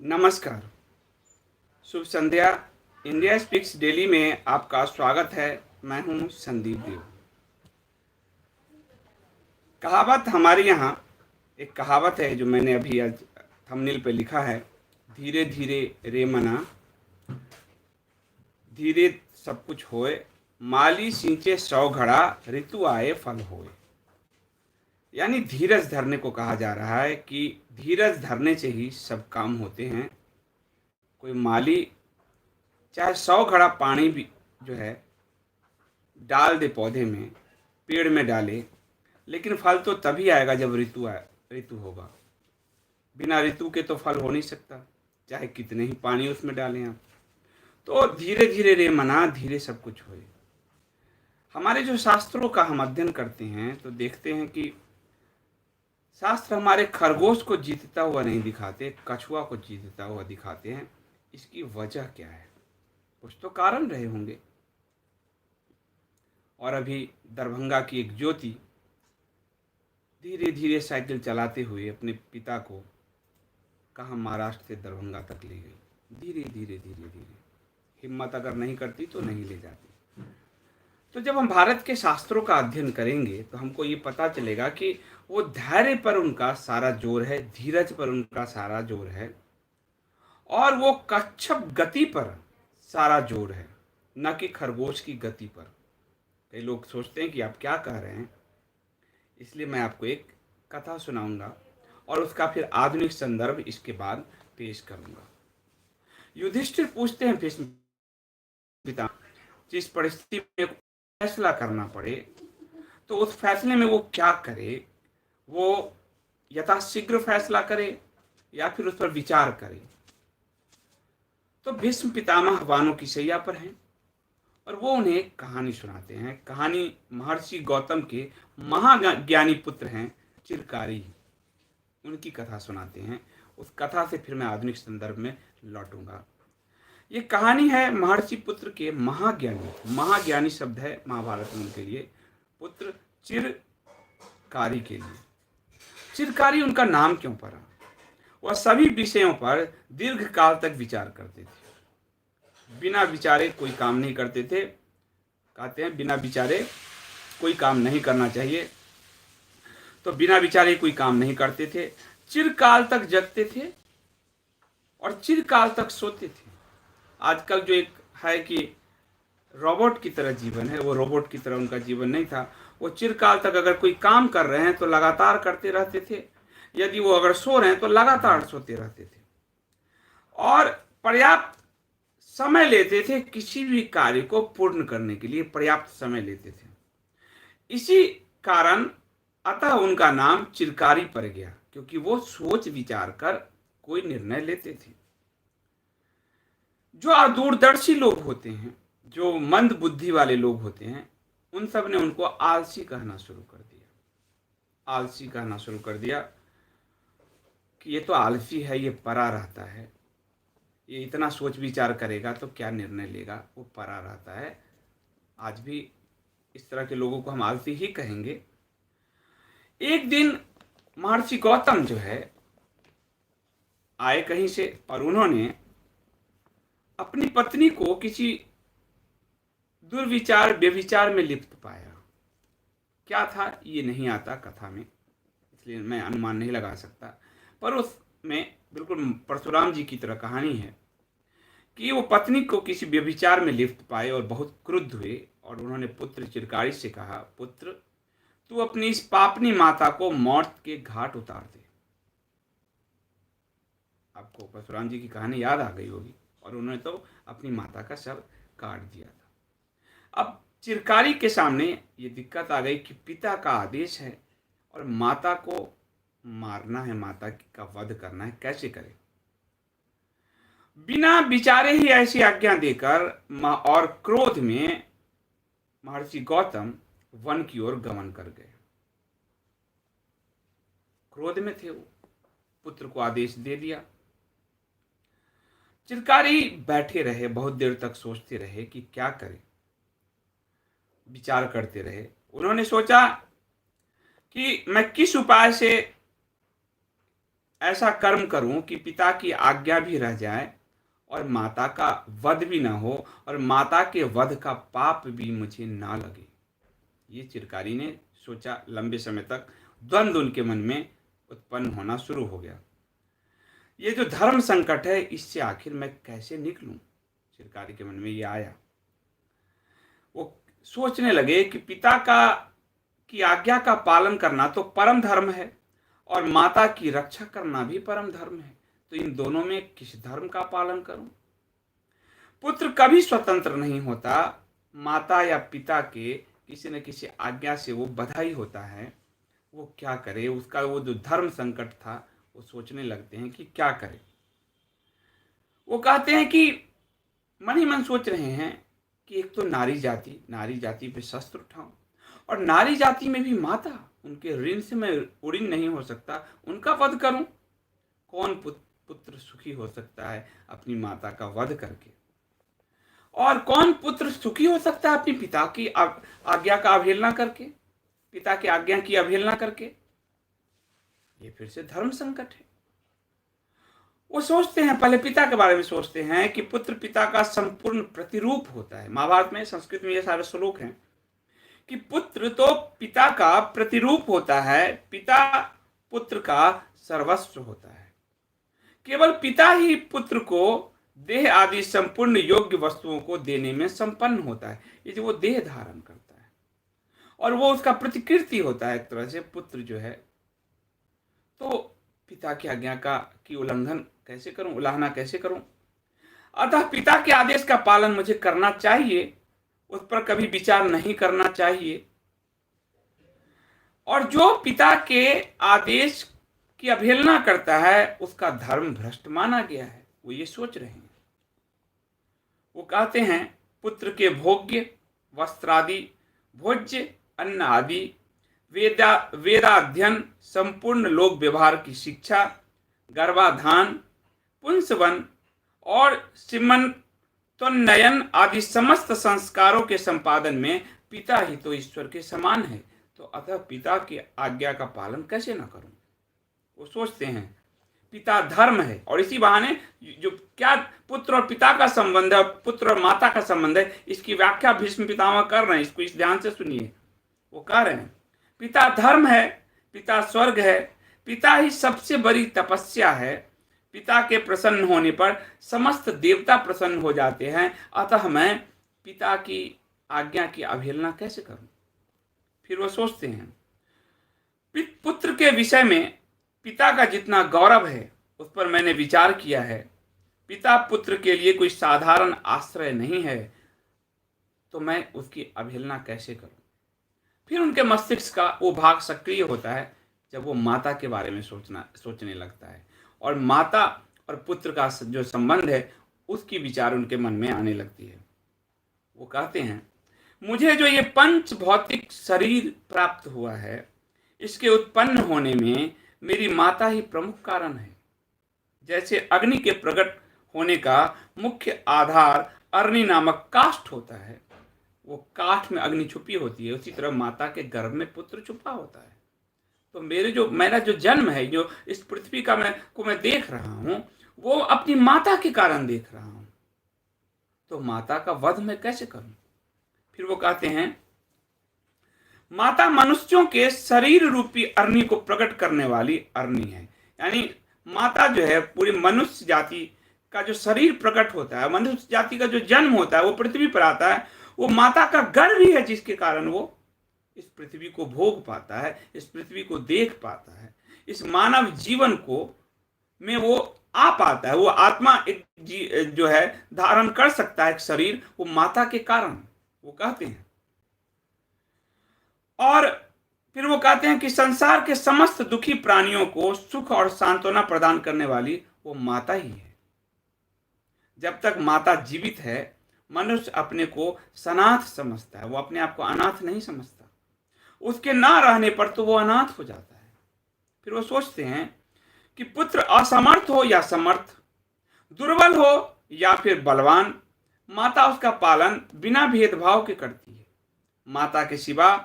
नमस्कार, शुभ संध्या। India speaks daily में आपका स्वागत है। मैं हूं संदीप देव। कहावत हमारे यहाँ एक कहावत है जो मैंने अभी आज थंबनेल पे लिखा है। धीरे धीरे रे मना, धीरे सब कुछ होए, माली सींचे 100 घड़ा, ऋतु आए फल होए। यानी धीरज धरने को कहा जा रहा है कि धीरज धरने से ही सब काम होते हैं। कोई माली चाहे 100 घड़ा पानी भी जो है डाल दे पौधे में, पेड़ में डाले, लेकिन फल तो तभी आएगा जब ऋतु होगा। बिना ऋतु के तो फल हो नहीं सकता, चाहे कितने ही पानी उसमें डालें आप। तो धीरे धीरे रे मना, धीरे सब कुछ होए। हमारे जो शास्त्रों का हम अध्ययन करते हैं तो देखते हैं कि शास्त्र हमारे खरगोश को जीतता हुआ नहीं दिखाते, कछुआ को जीतता हुआ दिखाते हैं। इसकी वजह क्या है? कुछ तो कारण रहे होंगे। और अभी दरभंगा की एक ज्योति धीरे धीरे साइकिल चलाते हुए अपने पिता को कहाँ महाराष्ट्र से दरभंगा तक ले गई। धीरे धीरे धीरे धीरे, हिम्मत अगर नहीं करती तो नहीं ले जाती। तो जब हम भारत के शास्त्रों का अध्ययन करेंगे तो हमको ये पता चलेगा कि वो धैर्य पर उनका सारा जोर है, धीरज पर उनका सारा जोर है, और वो कच्छप गति पर सारा जोर है, न कि खरगोश की गति पर। कई लोग सोचते हैं कि आप क्या कह रहे हैं, इसलिए मैं आपको एक कथा सुनाऊंगा और उसका फिर आधुनिक संदर्भ इसके बाद पेश करूंगा। युधिष्ठिर पूछते हैं भीष्म पिता, जिस परिस्थिति में फैसला करना पड़े तो उस फैसले में वो क्या करे? वो यथाशीघ्र फैसला करे या फिर उस पर विचार करे? तो भीष्म पितामह वानों की शैया पर हैं और वो उन्हें एक कहानी सुनाते हैं। कहानी महर्षि गौतम के महाज्ञानी पुत्र हैं चिरकारी, उनकी कथा सुनाते हैं। उस कथा से फिर मैं आधुनिक संदर्भ में लौटूंगा। ये कहानी है महर्षि पुत्र के महाज्ञानी, महाज्ञानी शब्द है महाभारत में उनके लिए, पुत्र चिरकारी के लिए। चिरकारी उनका नाम क्यों पड़ा? वह सभी विषयों पर दीर्घ काल तक विचार करते थे, बिना विचारे कोई काम नहीं करते थे। कहते हैं बिना विचारे कोई काम नहीं करना चाहिए, तो बिना विचारे कोई काम नहीं करते थे। चिरकाल तक जगते थे और चिरकाल तक सोते थे। आजकल जो एक है कि रोबोट की तरह जीवन है, वो रोबोट की तरह उनका जीवन नहीं था। वो चिरकाल तक अगर कोई काम कर रहे हैं तो लगातार करते रहते थे, यदि वो अगर सो रहे हैं तो लगातार सोते रहते थे, और पर्याप्त समय लेते थे किसी भी कार्य को पूर्ण करने के लिए, पर्याप्त समय लेते थे। इसी कारण अतः उनका नाम चिरकारी पड़ गया, क्योंकि वो सोच विचार कर कोई निर्णय लेते थे। जो दूरदर्शी लोग होते हैं, जो मंद बुद्धि वाले लोग होते हैं, उन सब ने उनको आलसी कहना शुरू कर दिया। आलसी कहना शुरू कर दिया कि ये तो आलसी है, ये पड़ा रहता है, ये इतना सोच विचार करेगा तो क्या निर्णय लेगा, वो पड़ा रहता है। आज भी इस तरह के लोगों को हम आलसी ही कहेंगे। एक दिन महर्षि गौतम जो है आए कहीं से, और उन्होंने अपनी पत्नी को किसी दुर्विचार व्यभिचार में लिप्त पाया। क्या था ये नहीं आता कथा में, इसलिए मैं अनुमान नहीं लगा सकता, पर उसमें बिल्कुल परशुराम जी की तरह कहानी है कि वो पत्नी को किसी व्यभिचार में लिप्त पाए और बहुत क्रुद्ध हुए, और उन्होंने पुत्र चिरकारी से कहा, पुत्र तू अपनी इस पापनी माता को मौत के घाट उतार दे। आपको परशुराम जी की कहानी याद आ गई होगी, और उन्होंने तो अपनी माता का शव काट दिया था। अब चिरकारी के सामने ये दिक्कत आ गई कि पिता का आदेश है और माता को मारना है, माता का वध करना है, कैसे करे? बिना विचारे ही ऐसी आज्ञा देकर और क्रोध में महर्षि गौतम वन की ओर गमन कर गए। क्रोध में थे वो, पुत्र को आदेश दे दिया। चिरकारी बैठे रहे, बहुत देर तक सोचते रहे कि क्या करें, विचार करते रहे। उन्होंने सोचा कि मैं किस उपाय से ऐसा कर्म करूं कि पिता की आज्ञा भी रह जाए और माता का वध भी ना हो और माता के वध का पाप भी मुझे ना लगे। ये चिरकारी ने सोचा। लंबे समय तक द्वंद्व उनके मन में उत्पन्न होना शुरू हो गया। ये जो धर्म संकट है, इससे आखिर मैं कैसे निकलूं? चिरकारी के मन में ये आया। वो सोचने लगे कि पिता का की आज्ञा का पालन करना तो परम धर्म है और माता की रक्षा करना भी परम धर्म है, तो इन दोनों में किस धर्म का पालन करूं? पुत्र कभी स्वतंत्र नहीं होता, माता या पिता के किसी न किसी आज्ञा से वो बंधा ही होता है। वो क्या करे? उसका वो जो धर्म संकट था, वो सोचने लगते हैं कि क्या करे। वो कहते हैं कि मन ही मन सोच रहे हैं कि एक तो नारी जाति पे शस्त्र उठाऊं और नारी जाति में भी माता, उनके ऋण से मैं उड़ीन नहीं हो सकता, उनका वध करूं। कौन पुत्र सुखी हो सकता है अपनी माता का वध करके? और कौन पुत्र सुखी हो सकता है अपने पिता की आज्ञा का अवहेलना करके, पिता की आज्ञा की अवहेलना करके? ये फिर से धर्म संकट है। वो सोचते हैं, पहले पिता के बारे में सोचते हैं कि पुत्र पिता का संपूर्ण प्रतिरूप होता है। महाभारत में, संस्कृत में ये सारे श्लोक हैं कि पुत्र तो पिता का प्रतिरूप होता है, पिता पुत्र का सर्वस्व होता है। केवल पिता ही पुत्र को देह आदि संपूर्ण योग्य वस्तुओं को देने में संपन्न होता है। ये वो देह धारण करता है और वो उसका प्रतिकृति होता है एक तरह से पुत्र जो है। तो पिता की आज्ञा की उल्लंघना कैसे करूं? अतः पिता के आदेश का पालन मुझे करना चाहिए, उस पर कभी विचार नहीं करना चाहिए। और जो पिता के आदेश की अवहेलना करता है उसका धर्म भ्रष्ट माना गया है। वो ये सोच रहे हैं। वो कहते हैं, पुत्र के भोग्य वस्त्रादि, भोज्य अन्न आदि, वेदाध्ययन, संपूर्ण लोक व्यवहार की शिक्षा, गर्भाधान, पुंसवन और सीमंतोन्नयन आदि समस्त संस्कारों के संपादन में पिता ही तो ईश्वर के समान है। तो अतः पिता की आज्ञा का पालन कैसे न करूं? वो सोचते हैं पिता धर्म है। और इसी बहाने जो क्या पुत्र और पिता का संबंध है, पुत्र और माता का संबंध है, इसकी व्याख्या भीष्म पितामह कर रहे हैं। इसको इस ध्यान से सुनिए। वो कह रहे हैं, पिता धर्म है, पिता स्वर्ग है, पिता ही सबसे बड़ी तपस्या है। पिता के प्रसन्न होने पर समस्त देवता प्रसन्न हो जाते हैं। अतः मैं पिता की आज्ञा की अवहेलना कैसे करूं? फिर वो सोचते हैं, पुत्र के विषय में पिता का जितना गौरव है उस पर मैंने विचार किया है। पिता पुत्र के लिए कोई साधारण आश्रय नहीं है, तो मैं उसकी अवहेलना कैसे करूं? फिर उनके मस्तिष्क का वो भाग सक्रिय होता है जब वो माता के बारे में सोचने लगता है और माता और पुत्र का जो संबंध है उसकी विचार उनके मन में आने लगती है। वो कहते हैं, मुझे जो ये पंच भौतिक शरीर प्राप्त हुआ है, इसके उत्पन्न होने में मेरी माता ही प्रमुख कारण है। जैसे अग्नि के प्रकट होने का मुख्य आधार अग्नि नामक काष्ठ होता है, वो काठ में अग्नि छुपी होती है, उसी तरह माता के गर्भ में पुत्र छुपा होता है। तो मेरा जो जन्म है, जो इस पृथ्वी का मैं देख रहा हूं, वो अपनी माता के कारण देख रहा हूं। तो माता का वध मैं कैसे करूं? फिर वो कहते हैं, माता मनुष्यों के शरीर रूपी अग्नि को प्रकट करने वाली अग्नि है। यानी माता जो है पूरी मनुष्य जाति का जो शरीर प्रकट होता है, मनुष्य जाति का जो जन्म होता है, वो पृथ्वी पर आता है। वो माता का गर्भ ही है जिसके कारण वो इस पृथ्वी को भोग पाता है, इस पृथ्वी को देख पाता है, इस मानव जीवन को में वो आ पाता है। वो आत्मा एक जो है धारण कर सकता है एक शरीर, वो माता के कारण, वो कहते हैं। और फिर वो कहते हैं कि संसार के समस्त दुखी प्राणियों को सुख और सांत्वना प्रदान करने वाली वो माता ही है। जब तक माता जीवित है, मनुष्य अपने को सनाथ समझता है, वो अपने आप को अनाथ नहीं समझता। उसके ना रहने पर तो वो अनाथ हो जाता है। फिर वो सोचते हैं कि पुत्र असमर्थ हो या समर्थ, दुर्बल हो या फिर बलवान, माता उसका पालन बिना भेदभाव के करती है। माता के सिवा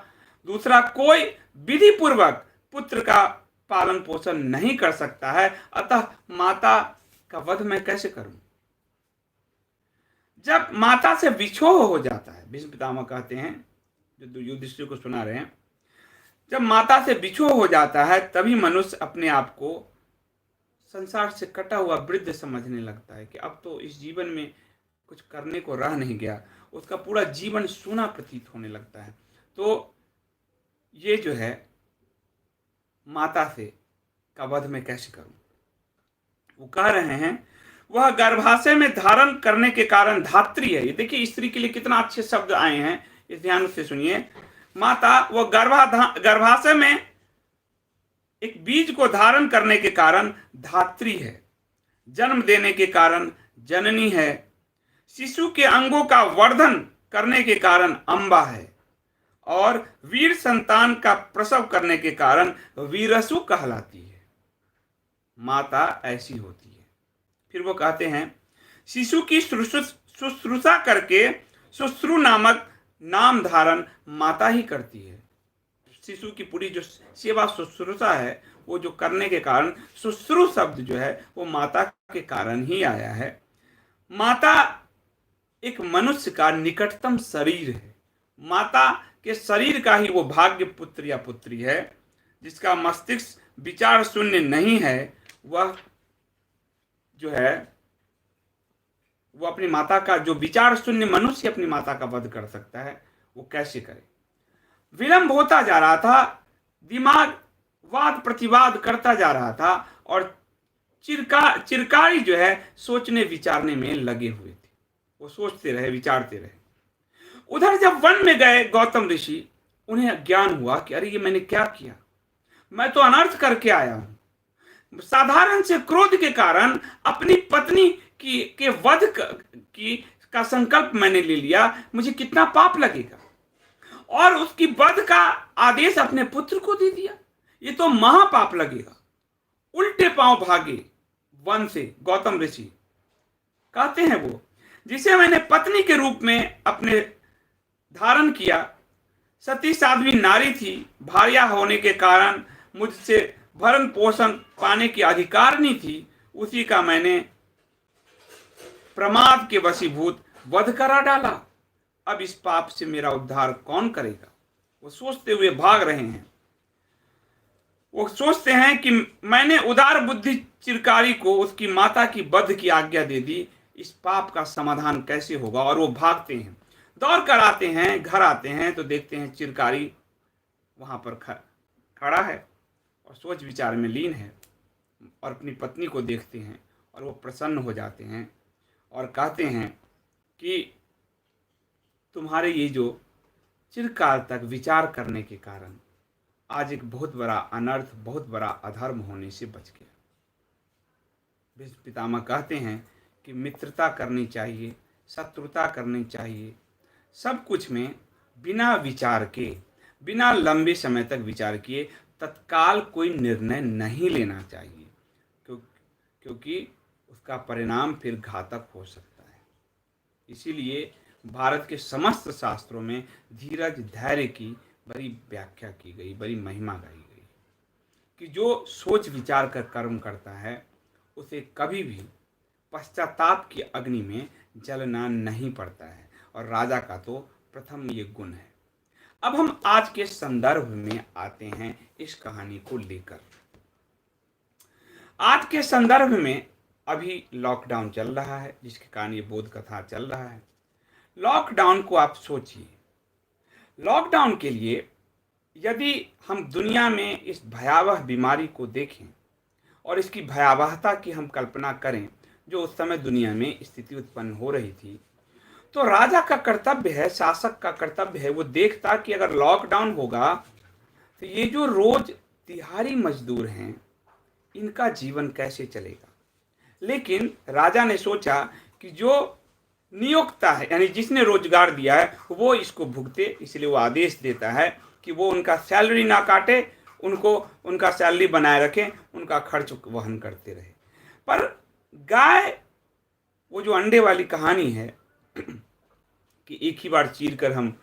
दूसरा कोई विधि पूर्वक पुत्र का पालन पोषण नहीं कर सकता है, अतः माता का वध मैं कैसे करूं? जब माता से विछोह हो जाता है, भीष्म पितामह कहते हैं, जो युधिष्ठिर को सुना रहे हैं, जब माता से विछोह हो जाता है तभी मनुष्य अपने आप को संसार से कटा हुआ वृद्ध समझने लगता है कि अब तो इस जीवन में कुछ करने को रह नहीं गया, उसका पूरा जीवन सूना प्रतीत होने लगता है। तो ये जो है माता से का वध मैं कैसे करूं? वो कह रहे हैं वह गर्भाशय में धारण करने के कारण धात्री है। ये देखिए स्त्री के लिए कितना अच्छे शब्द आए हैं, इस ध्यान से सुनिए। माता वह गर्भाशय में एक बीज को धारण करने के कारण धात्री है, जन्म देने के कारण जननी है, शिशु के अंगों का वर्धन करने के कारण अम्बा है, और वीर संतान का प्रसव करने के कारण वीरसु कहलाती है। माता ऐसी होती है। फिर वो कहते हैं शिशु की शुश्रूषा करके शुश्रु नामक नाम धारण माता ही करती है। शिशु की पूरी जो सेवा शुश्रूषा है वो जो करने के कारण शुश्रु शब्द जो है वो माता के कारण ही आया है। माता एक मनुष्य का निकटतम शरीर है। माता के शरीर का ही वो भाग्य पुत्र या पुत्री है जिसका मस्तिष्क विचार शून्य नहीं है। वह जो है वो अपनी माता का, जो विचार शून्य मनुष्य अपनी माता का वध कर सकता है, वो कैसे करे? विलंब होता जा रहा था, दिमाग वाद प्रतिवाद करता जा रहा था और चिरकारी जो है सोचने विचारने में लगे हुए थे। वो सोचते रहे, विचारते रहे। उधर जब वन में गए गौतम ऋषि, उन्हें ज्ञान हुआ कि अरे ये मैंने क्या किया, मैं तो अनर्थ करके आया हूं। साधारण से क्रोध के कारण अपनी पत्नी के वध का संकल्प मैंने ले लिया, मुझे कितना पाप लगेगा, और उसकी वध का आदेश अपने पुत्र को दे दिया, ये तो महापाप लगेगा। उल्टे पांव भागे वन से गौतम ऋषि। कहते हैं वो जिसे मैंने पत्नी के रूप में अपने धारण किया, सती साध्वी नारी थी, भार्या होने के कारण मुझसे भरण पोषण पाने की अधिकारिणी थी, उसी का मैंने प्रमाद के वशीभूत वध करा डाला। अब इस पाप से मेरा उद्धार कौन करेगा? वो सोचते हुए भाग रहे हैं। वो सोचते हैं कि मैंने उदार बुद्धि चिरकारी को उसकी माता की वध की आज्ञा दे दी, इस पाप का समाधान कैसे होगा? और वो भागते हैं, दौड़ कर आते हैं, घर आते हैं तो देखते हैं चिरकारी वहां पर खड़ा है और सोच विचार में लीन है, और अपनी पत्नी को देखते हैं और वो प्रसन्न हो जाते हैं और कहते हैं कि तुम्हारे ये जो चिरकाल तक विचार करने के कारण आज एक बहुत बड़ा अनर्थ, बहुत बड़ा अधर्म होने से बच गया। भीष्म पितामह कहते हैं कि मित्रता करनी चाहिए, शत्रुता करनी चाहिए, सब कुछ में बिना विचार के, बिना लंबे समय तक विचार किए तत्काल कोई निर्णय नहीं लेना चाहिए, क्योंकि उसका परिणाम फिर घातक हो सकता है। इसीलिए भारत के समस्त शास्त्रों में धीरज, धैर्य की बड़ी व्याख्या की गई, बड़ी महिमा गाई गई कि जो सोच विचार कर कर्म करता है उसे कभी भी पश्चाताप की अग्नि में जलना नहीं पड़ता है, और राजा का तो प्रथम ये गुण है। अब हम आज के संदर्भ में आते हैं इस कहानी को लेकर। आज के संदर्भ में अभी लॉकडाउन चल रहा है, जिसके कारण ये बोध कथा चल रहा है। लॉकडाउन को आप सोचिए, लॉकडाउन के लिए यदि हम दुनिया में इस भयावह बीमारी को देखें और इसकी भयावहता की हम कल्पना करें जो उस समय दुनिया में स्थिति उत्पन्न हो रही थी, तो राजा का कर्तव्य है, शासक का कर्तव्य है, वो देखता कि अगर लॉकडाउन होगा तो ये जो रोज दिहाड़ी मजदूर हैं इनका जीवन कैसे चलेगा। लेकिन राजा ने सोचा कि जो नियोक्ता है, यानी जिसने रोजगार दिया है, वो इसको भुगते, इसलिए वो आदेश देता है कि वो उनका सैलरी ना काटे, उनको उनका सैलरी बनाए रखें, उनका खर्च वहन करते रहे। पर गाय, वो जो अंडे वाली कहानी है कि एक ही बार चीर कर हम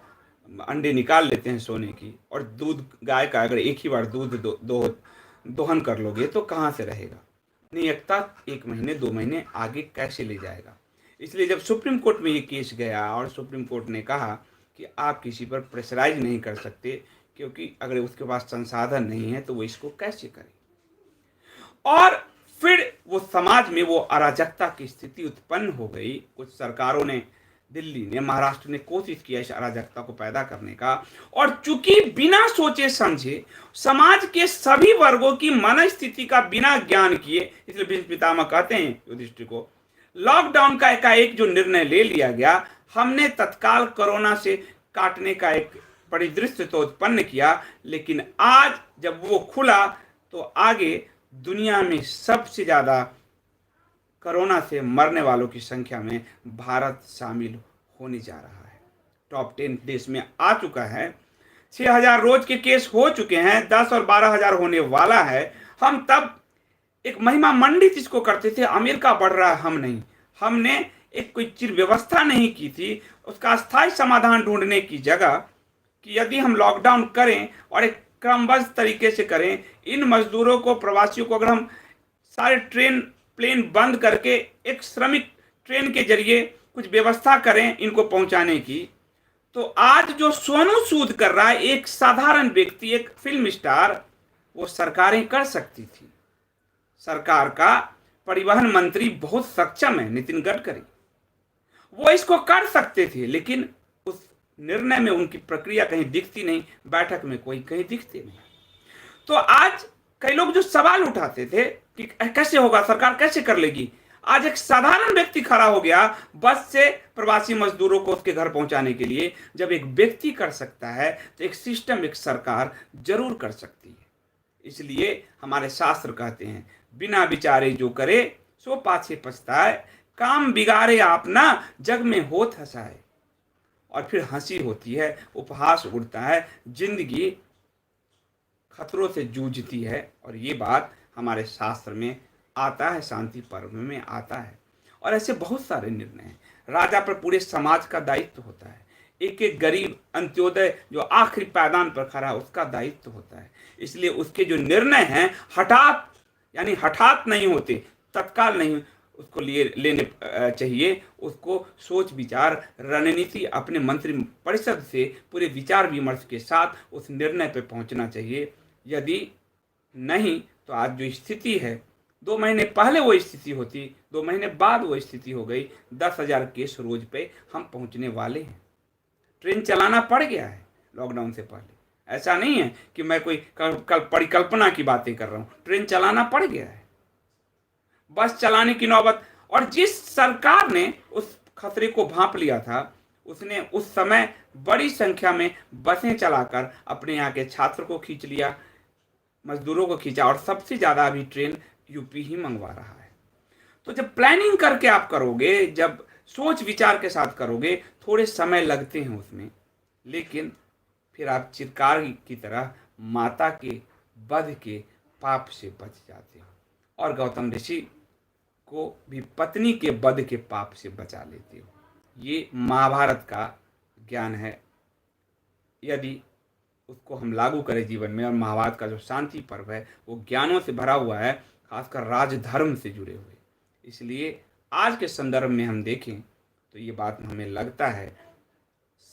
अंडे निकाल लेते हैं सोने की, और दूध गाय का अगर एक ही बार दूध दोहन कर लोगे तो कहाँ से रहेगा? अपनी एकता 1 महीने 2 महीने आगे कैसे ले जाएगा? इसलिए जब सुप्रीम कोर्ट में ये केस गया और सुप्रीम कोर्ट ने कहा कि आप किसी पर प्रेशराइज नहीं कर सकते, क्योंकि अगर उसके पास संसाधन नहीं है तो वो इसको कैसे करे। और फिर वो समाज में वो अराजकता की स्थिति उत्पन्न हो गई। कुछ सरकारों ने, दिल्ली ने, महाराष्ट्र ने कोशिश किया इस अराजकता को पैदा करने का, और चूंकि बिना सोचे समझे समाज के सभी वर्गों की मनस्थिति का बिना ज्ञान किए, इसलिए भीष्म पितामह कहते हैं युधिष्ठिर को, लॉकडाउन का एकाएक जो निर्णय ले लिया गया, हमने तत्काल कोरोना से काटने का एक परिदृश्य तो उत्पन्न किया, लेकिन आज जब वो खुला तो आगे दुनिया में सबसे ज्यादा कोरोना से मरने वालों की संख्या में भारत शामिल होने जा रहा है। टॉप 10 देश में आ चुका है। 6,000 रोज के केस हो चुके हैं, 10 और 12,000 होने वाला है। हम तब एक महिमा मंडित इसको करते थे, अमेरिका बढ़ रहा है, हम नहीं। हमने एक कोई चिर व्यवस्था नहीं की थी, उसका स्थायी समाधान ढूंढने की जगह कि यदि हम लॉकडाउन करें और एक क्रमबद्ध तरीके से करें, इन मजदूरों को, प्रवासियों को, अगर हम सारे ट्रेन प्लेन बंद करके एक श्रमिक ट्रेन के जरिए कुछ व्यवस्था करें इनको पहुंचाने की, तो आज जो सोनू सूद कर रहा है एक साधारण व्यक्ति, एक फिल्म स्टार, वो सरकारें कर सकती थी। सरकार का परिवहन मंत्री बहुत सक्षम है, नितिन गडकरी, वो इसको कर सकते थे, लेकिन उस निर्णय में उनकी प्रक्रिया कहीं दिखती नहीं, बैठक में कोई कहीं दिखते नहीं। तो आज कई लोग जो सवाल उठाते थे कि कैसे होगा, सरकार कैसे कर लेगी, आज एक साधारण व्यक्ति खड़ा हो गया बस से प्रवासी मजदूरों को उसके घर पहुंचाने के लिए। जब एक व्यक्ति कर सकता है तो एक सिस्टम, एक सरकार जरूर कर सकती है। इसलिए हमारे शास्त्र कहते हैं, बिना विचारे जो करे सो पाछे पछताए, काम बिगाड़े आप ना जग में होत हंसाए। और फिर हंसी होती है, उपहास उड़ता है, जिंदगी खतरों से जूझती है। और ये बात हमारे शास्त्र में आता है, शांति पर्व में आता है। और ऐसे बहुत सारे निर्णय हैं। राजा पर पूरे समाज का दायित्व होता है। एक एक गरीब अंत्योदय जो आखिरी पायदान पर खड़ा है उसका दायित्व होता है। इसलिए उसके जो निर्णय हैं हठात, यानी हठात नहीं होते, तत्काल नहीं उसको लेने चाहिए। उसको सोच विचार, रणनीति अपने मंत्री परिषद से पूरे विचार विमर्श के साथ उस निर्णय पर पहुंचना चाहिए। यदि नहीं तो आज जो स्थिति है, 2 महीने पहले वो स्थिति होती, 2 महीने बाद वो स्थिति हो गई, 10,000 केस रोज पे हम पहुंचने वाले हैं। ट्रेन चलाना पड़ गया है लॉकडाउन से पहले, ऐसा नहीं है कि मैं कोई परिकल्पना की बातें कर रहा हूं, ट्रेन चलाना पड़ गया है, बस चलाने की नौबत। और जिस सरकार ने उस खतरे को भांप लिया था, उसने उस समय बड़ी संख्या में बसें चलाकर अपने यहाँ के छात्र को खींच लिया, मजदूरों को खींचा, और सबसे ज्यादा अभी ट्रेन यूपी ही मंगवा रहा है। तो जब प्लानिंग करके आप करोगे, जब सोच विचार के साथ करोगे, थोड़े समय लगते हैं उसमें, लेकिन फिर आप चिरकार की तरह माता के वध के पाप से बच जाते हो, और गौतम ऋषि को भी पत्नी के वध के पाप से बचा लेते हो। ये महाभारत का ज्ञान है। यदि उसको हम लागू करें जीवन में, और महाभारत का जो शांति पर्व है वो ज्ञानों से भरा हुआ है, खासकर राजधर्म से जुड़े हुए। इसलिए आज के संदर्भ में हम देखें तो ये बात हमें लगता है,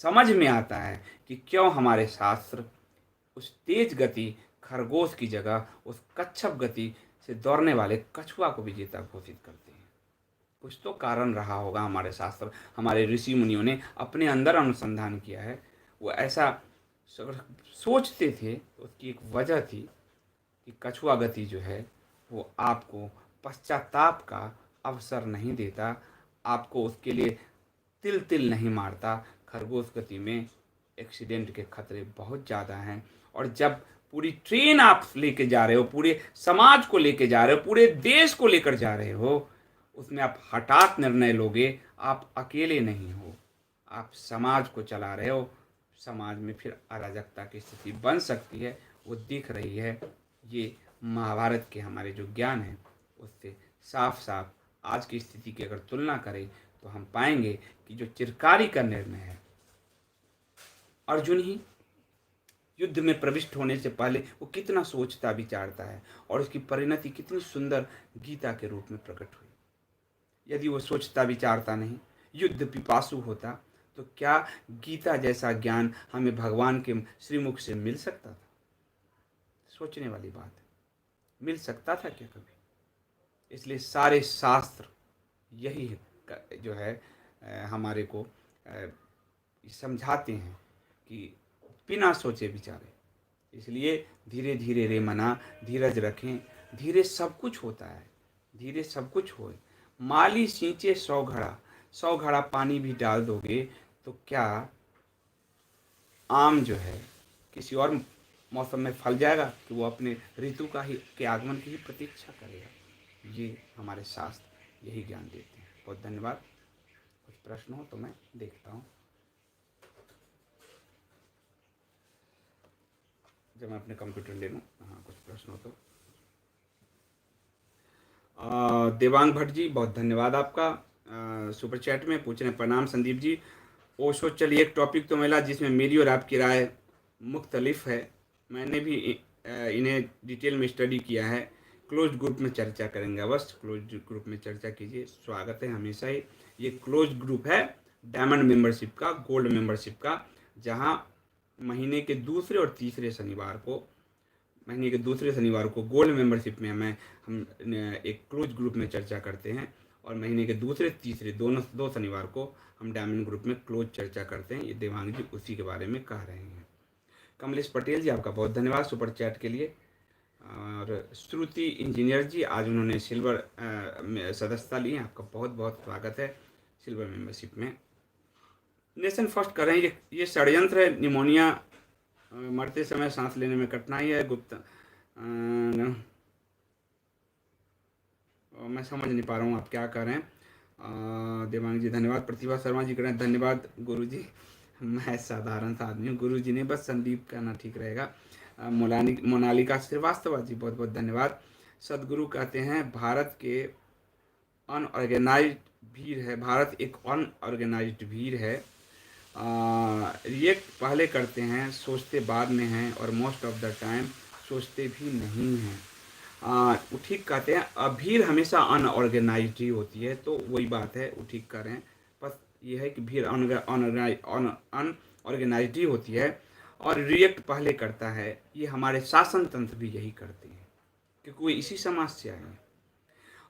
समझ में आता है कि क्यों हमारे शास्त्र उस तेज गति खरगोश की जगह उस कच्छप गति से दौड़ने वाले कछुआ को विजेता घोषित करते हैं। कुछ तो कारण रहा होगा। हमारे शास्त्र, हमारे ऋषि मुनियों ने अपने अंदर अनुसंधान किया है, वो ऐसा सोचते थे। उसकी एक वजह थी कि कछुआ गति जो है वो आपको पश्चाताप का अवसर नहीं देता, आपको उसके लिए तिल तिल नहीं मारता। खरगोश गति में एक्सीडेंट के खतरे बहुत ज़्यादा हैं, और जब पूरी ट्रेन आप लेके जा रहे हो, पूरे समाज को लेके जा रहे हो, पूरे देश को लेकर जा रहे हो, उसमें आप हठात निर्णय लोगे, आप अकेले नहीं हो, आप समाज को चला रहे हो। समाज में फिर अराजकता की स्थिति बन सकती है, वो दिख रही है। ये महाभारत के हमारे जो ज्ञान है उससे साफ साफ आज की स्थिति की अगर तुलना करें तो हम पाएंगे कि जो चिरकारी का निर्णय है, अर्जुन ही युद्ध में प्रविष्ट होने से पहले वो कितना सोचता विचारता है, और उसकी परिणति कितनी सुंदर गीता के रूप में प्रकट हुई। यदि वो सोचता विचारता नहीं, युद्ध पिपासु होता, तो क्या गीता जैसा ज्ञान हमें भगवान के श्रीमुख से मिल सकता था? सोचने वाली बात है, मिल सकता था क्या कभी? इसलिए सारे शास्त्र यही जो है हमारे को समझाते हैं कि बिना सोचे विचारे। इसलिए धीरे धीरे रे मना, धीरज रखें, धीरे सब कुछ होता है, धीरे सब कुछ होए। माली सींचे 100 घड़ा पानी भी डाल दोगे तो क्या आम जो है किसी और मौसम में फल जाएगा कि वो अपने ऋतु का ही के आगमन की ही प्रतीक्षा करेगा? ये हमारे शास्त्र यही ज्ञान देते हैं। बहुत धन्यवाद। कुछ प्रश्न हो तो मैं देखता हूँ, जब मैं अपने कंप्यूटर ले लूँ। हाँ, कुछ प्रश्न हो तो। देवांग भट्ट जी, बहुत धन्यवाद आपका सुपर चैट में पूछ रहे हैं। प्रणाम संदीप जी। ओशो, चलिए एक टॉपिक तो मिला जिसमें मेरी और आपकी राय मुख्तलिफ है। मैंने भी इन्हें डिटेल में स्टडी किया है। क्लोज ग्रुप में चर्चा करेंगे अवश्य। क्लोज ग्रुप में चर्चा कीजिए, स्वागत है हमेशा ही। ये क्लोज ग्रुप है डायमंड मेंबरशिप का, गोल्ड मेंबरशिप का, जहां महीने के दूसरे और तीसरे शनिवार को गोल्ड मेंबरशिप में हम एक क्लोज ग्रुप में चर्चा करते हैं, और महीने के दूसरे तीसरे दो शनिवार को हम डायमंड ग्रुप में क्लोज चर्चा करते हैं। ये देवांग जी उसी के बारे में कह रहे हैं। कमलेश पटेल जी, आपका बहुत धन्यवाद सुपर चैट के लिए। और श्रुति इंजीनियर जी, आज उन्होंने सिल्वर सदस्यता ली है, आपका बहुत बहुत स्वागत है सिल्वर मेंबरशिप में। नेशन फर्स्ट कर रहे हैं। ये षड्यंत्र है, निमोनिया, मरते समय सांस लेने में कठिनाई है, गुप्त मैं समझ नहीं पा रहा हूँ आप क्या कर रहे हैं। देवांग जी धन्यवाद। प्रतिभा शर्मा जी कह रहे हैं धन्यवाद गुरु जी, मैं साधारण सा आदमी हूँ, गुरु जी ने बस संदीप कहना ठीक रहेगा। मोनालिका श्रीवास्तव जी, बहुत बहुत धन्यवाद। सदगुरु कहते हैं भारत के अनऑर्गेनाइज्ड भीड़ है, भारत एक अनऑर्गेनाइज्ड भीड़ है। रिएक्ट पहले करते हैं, सोचते बाद में हैं, और मोस्ट ऑफ द टाइम सोचते भी नहीं हैं। वो ठीक कहते हैं, भीड़ हमेशा अनऑर्गेनाइज्ड ही होती है, तो वही बात है, वो ठीक कर रहे हैं। बस ये है कि भीड़ अनऑर्गेनाइज्ड ही होती है और रिएक्ट पहले करता है। ये हमारे शासन तंत्र भी यही करते हैं, क्योंकि वो इसी समाज से आए हैं।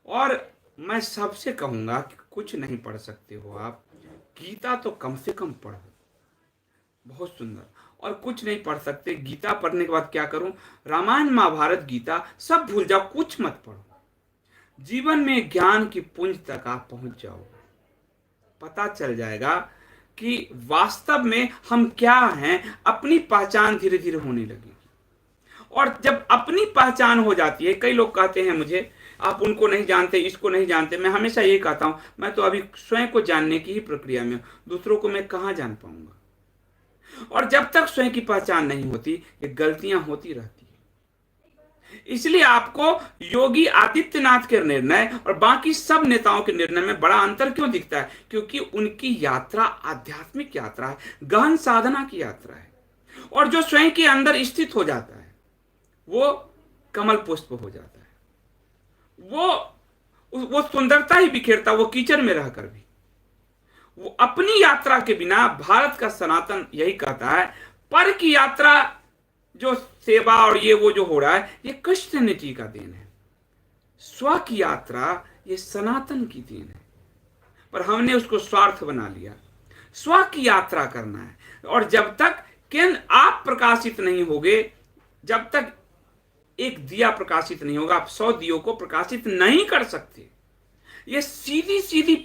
और मैं सबसे कहूँगा कि कुछ नहीं पढ़ सकते हो आप, गीता तो कम से कम पढ़ो, बहुत सुंदर। और कुछ नहीं पढ़ सकते, गीता पढ़ने के बाद क्या करूं? रामायण महाभारत गीता सब भूल जाओ, कुछ मत पढ़ो। जीवन में ज्ञान की पुंज तक आप पहुंच जाओगे, पता चल जाएगा कि वास्तव में हम क्या हैं। अपनी पहचान धीरे धीरे होने लगेगी, और जब अपनी पहचान हो जाती है, कई लोग कहते हैं मुझे आप उनको नहीं जानते, इसको नहीं जानते। मैं हमेशा यही कहता हूं, मैं तो अभी स्वयं को जानने की ही प्रक्रिया में हूं, दूसरों को मैं कहां जान पाऊंगा। और जब तक स्वयं की पहचान नहीं होती, ये गलतियां होती रहती है। इसलिए आपको योगी आदित्यनाथ के निर्णय और बाकी सब नेताओं के निर्णय में बड़ा अंतर क्यों दिखता है? क्योंकि उनकी यात्रा आध्यात्मिक यात्रा है, गहन साधना की यात्रा है। और जो स्वयं के अंदर स्थित हो जाता है वो कमल पुष्प हो जाता है, वो सुंदरता ही बिखेरता, वो कीचड़ में रहकर भी। वो अपनी यात्रा के बिना, भारत का सनातन यही कहता है, पर की यात्रा जो सेवा और ये वो जो हो रहा है, ये क्रिश्चियनिटी का देन है। स्व की यात्रा ये सनातन की देन है, पर हमने उसको स्वार्थ बना लिया। स्व की यात्रा करना है, और जब तक आप प्रकाशित नहीं होगे, जब तक एक दिया प्रकाशित नहीं होगा, आप 100 दियों को प्रकाशित नहीं कर सकते। ये सीधी सीधी